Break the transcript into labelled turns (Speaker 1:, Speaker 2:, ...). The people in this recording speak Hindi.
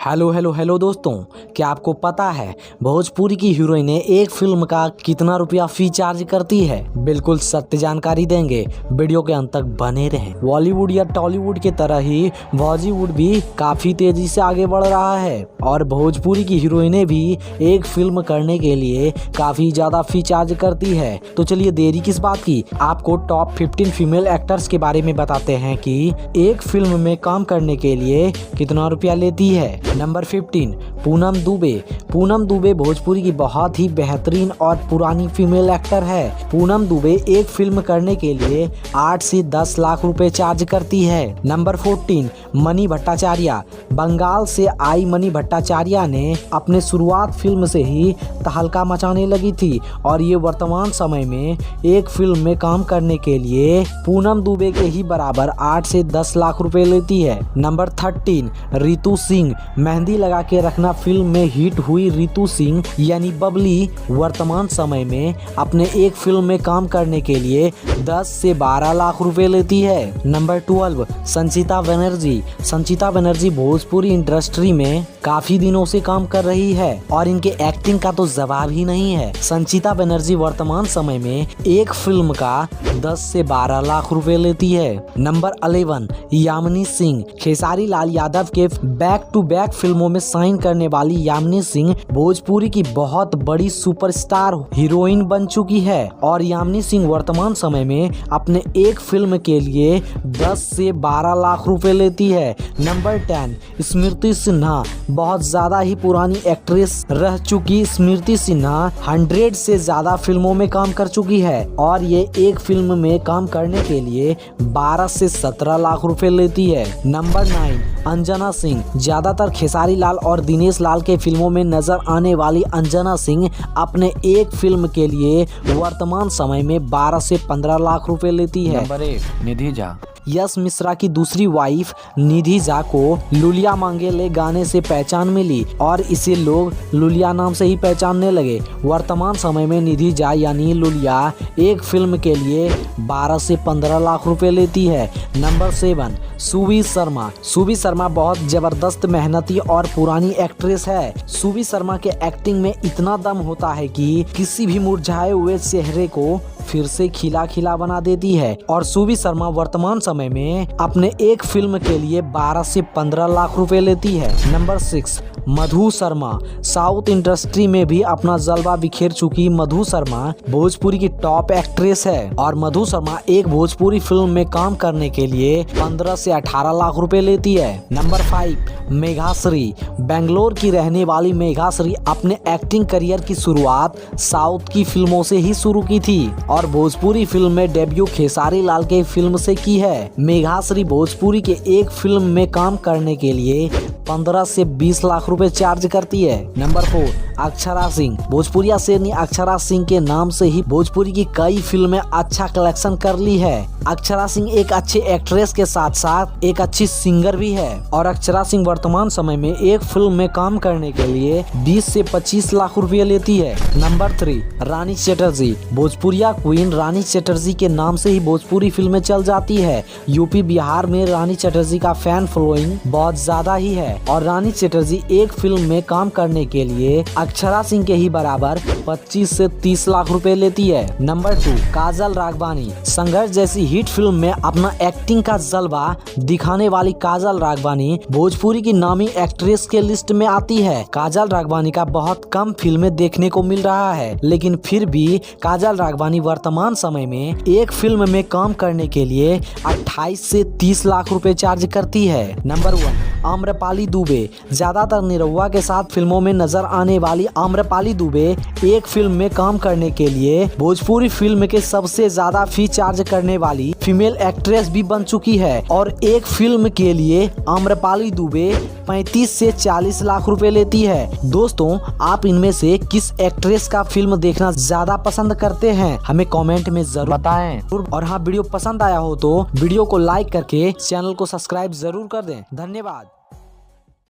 Speaker 1: हेलो हेलो हेलो दोस्तों, क्या आपको पता है भोजपुरी की हीरोइनें एक फिल्म का कितना रुपया फी चार्ज करती है? बिल्कुल सत्य जानकारी देंगे, वीडियो के अंत तक बने रहें। बॉलीवुड या टॉलीवुड की तरह ही बॉलीवुड भी काफी तेजी से आगे बढ़ रहा है और भोजपुरी की हीरोइनें भी एक फिल्म करने के लिए काफी ज्यादा फी चार्ज करती है। तो चलिए देरी किस बात की, आपको टॉप 15 फीमेल एक्टर्स के बारे में बताते हैं कि एक फिल्म में काम करने के लिए कितना रुपया लेती है। नंबर 15, पूनम दुबे। पूनम दुबे भोजपुरी की बहुत ही बेहतरीन और पुरानी फीमेल एक्टर है। पूनम दुबे एक फिल्म करने के लिए 8 से 10 लाख रुपए चार्ज करती है। Number 14, money Bhattacharya. बंगाल से आई मनी भट्टाचार्य ने अपने शुरुआत फिल्म से ही तहलका मचाने लगी थी और ये वर्तमान समय में एक फिल्म में काम करने के लिए पूनम दुबे के ही बराबर 8 से 10 लाख रुपए लेती है। नंबर 13, रितु सिंह। मेहंदी लगा के रखना फिल्म में हिट हुई रितु सिंह यानी बबली वर्तमान समय में अपने एक फिल्म में काम करने के लिए 10 से 12 लाख रुपए लेती है। नंबर 12, संचिता बनर्जी। संचिता बनर्जी भोजपुरी इंडस्ट्री में काफी दिनों से काम कर रही है और इनके एक्टिंग का तो जवाब ही नहीं है। संचिता बनर्जी वर्तमान समय में एक फिल्म का 10 से 12 लाख रुपए लेती है। नंबर 11, यामिनी सिंह। खेसारी लाल यादव के बैक टू बैक फिल्मों में साइन करने वाली यामिनी सिंह भोजपुरी की बहुत बड़ी सुपरस्टार हीरोइन बन चुकी है और यामिनी सिंह वर्तमान समय में अपने एक फिल्म के लिए 10 से 12 लाख रुपए लेती है। नंबर 10, स्मृति सिन्हा। बहुत ज्यादा ही पुरानी एक्ट्रेस रह चुकी स्मृति सिन्हा 100 से ज्यादा फिल्मों में काम कर चुकी है और ये एक फिल्म में काम करने के लिए 12 से 17 लाख रुपए लेती है। नंबर 9, अंजना सिंह। ज्यादातर खेसारी लाल और दिनेश लाल के फिल्मों में नजर आने वाली अंजना सिंह अपने एक फिल्म के लिए वर्तमान समय में 12 से 15 लाख रुपए लेती है।
Speaker 2: नंबर 8, निधि झा।
Speaker 1: यश मिश्रा की दूसरी वाइफ निधि झा को लुलिया मांगेले गाने से पहचान मिली और इसे लोग लुलिया नाम से ही पहचानने लगे। वर्तमान समय में निधि झा यानी लुलिया एक फिल्म के लिए 12 से 15 लाख रुपए लेती है। नंबर 7, सुवी शर्मा। सुवी शर्मा बहुत जबरदस्त मेहनती और पुरानी एक्ट्रेस है। सुवी शर्मा के एक्टिंग में इतना दम होता है कि किसी भी मुरझाए हुए चेहरे को फिर से खिला खिला बना देती है और सुवी शर्मा वर्तमान समय में अपने एक फिल्म के लिए 12 से 15 लाख रुपए लेती है। Number 6, Madhu Sharma. South industry में भी अपना जलवा बिखेर चुकी मधु शर्मा भोजपुरी की टॉप एक्ट्रेस है और मधु शर्मा एक भोजपुरी फिल्म में काम करने के लिए 15 से 18 लाख रुपए लेती है। नंबर 5, मेघाश्री। बेंगलोर की रहने वाली मेघाश्री अपने एक्टिंग करियर की शुरुआत साउथ की फिल्मों से ही शुरू की थी और भोजपुरी फिल्म में डेब्यू खेसारी लाल के फिल्म से की है। मेघाश्री भोजपुरी के एक फिल्म में काम करने के लिए 15 से 20 लाख रुपए चार्ज करती है। नंबर 4, अक्षरा सिंह। भोजपुरिया शेरनी अक्षरा सिंह के नाम से ही भोजपुरी की कई फिल्में अच्छा कलेक्शन कर ली है। अक्षरा सिंह एक अच्छी एक्ट्रेस के साथ साथ एक अच्छी सिंगर भी है और अक्षरा सिंह वर्तमान समय में एक फिल्म में काम करने के लिए 20 से 25 लाख रुपए लेती है। नंबर 3, रानी चटर्जी। भोजपुरिया क्वीन रानी चटर्जी के नाम से ही भोजपुरी फिल्में चल जाती है। यूपी बिहार में रानी चटर्जी का फैन फॉलोइंग बहुत ज्यादा ही है और रानी चटर्जी एक फिल्म में काम करने के लिए अक्षरा सिंह के ही बराबर 25 से 30 लाख रुपए लेती है। नंबर 2, काजल राघवानी। संघर्ष जैसी हिट फिल्म में अपना एक्टिंग का जलवा दिखाने वाली काजल राघवानी भोजपुरी की नामी एक्ट्रेस के लिस्ट में आती है। काजल राघवानी का बहुत कम फिल्में देखने को मिल रहा है लेकिन फिर भी काजल राघवानी वर्तमान समय में एक फिल्म में काम करने के लिए 28 से 30 लाख रुपए चार्ज करती है। नंबर 1, आम्रपाली दुबे। ज्यादातर निरहुआ के साथ फिल्मों में नजर आने वाली आम्रपाली दुबे एक फिल्म में काम करने के लिए भोजपुरी फिल्म के सबसे ज्यादा फी चार्ज करने वाली फीमेल एक्ट्रेस भी बन चुकी है और एक फिल्म के लिए आम्रपाली दुबे 35 से 40 लाख रुपए लेती है। दोस्तों, आप इनमें से किस एक्ट्रेस का फिल्म देखना ज्यादा पसंद करते हैं हमें कमेंट में जरूर बताएं और हाँ, वीडियो पसंद आया हो तो वीडियो को लाइक करके चैनल को सब्सक्राइब जरूर कर दें। धन्यवाद।